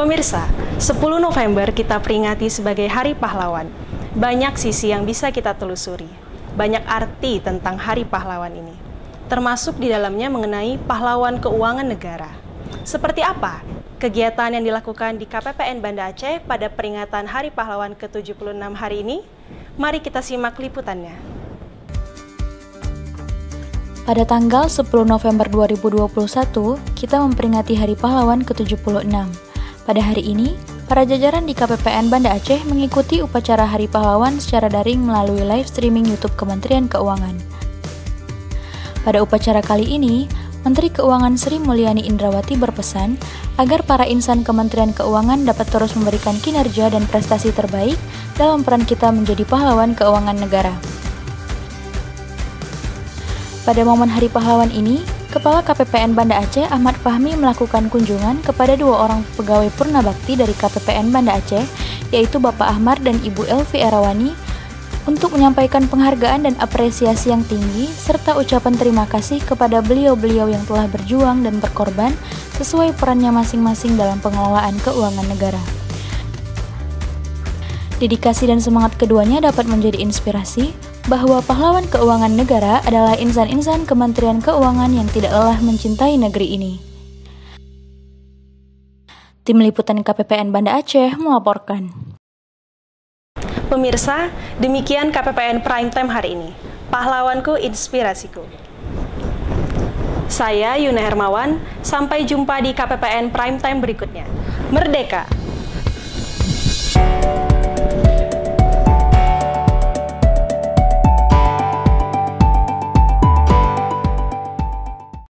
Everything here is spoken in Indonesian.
Pemirsa, 10 November kita peringati sebagai Hari Pahlawan. Banyak sisi yang bisa kita telusuri. Banyak arti tentang Hari Pahlawan ini. Termasuk di dalamnya mengenai pahlawan keuangan negara. Seperti apa kegiatan yang dilakukan di KPPN Banda Aceh pada peringatan Hari Pahlawan ke-76 hari ini? Mari kita simak liputannya. Pada tanggal 10 November 2021, kita memperingati Hari Pahlawan ke-76. Pada hari ini, para jajaran di KPPN Banda Aceh mengikuti upacara Hari Pahlawan secara daring melalui live streaming YouTube Kementerian Keuangan. Pada upacara kali ini, Menteri Keuangan Sri Mulyani Indrawati berpesan agar para insan Kementerian Keuangan dapat terus memberikan kinerja dan prestasi terbaik dalam peran kita menjadi pahlawan keuangan negara. Pada momen Hari Pahlawan ini, Kepala KPPN Banda Aceh Ahmad Fahmi melakukan kunjungan kepada 2 orang pegawai purna bakti dari KPPN Banda Aceh, yaitu Bapak Ahmar dan Ibu Elvi Erawani, untuk menyampaikan penghargaan dan apresiasi yang tinggi, serta ucapan terima kasih kepada beliau-beliau yang telah berjuang dan berkorban sesuai perannya masing-masing dalam pengelolaan keuangan negara. Dedikasi dan semangat keduanya dapat menjadi inspirasi bahwa pahlawan keuangan negara adalah insan-insan Kementerian Keuangan yang tidak lelah mencintai negeri ini. Tim Liputan KPPN Banda Aceh melaporkan. Pemirsa, demikian KPPN Prime Time hari ini. Pahlawanku, inspirasiku. Saya Yuna Hermawan, sampai jumpa di KPPN Prime Time berikutnya. Merdeka!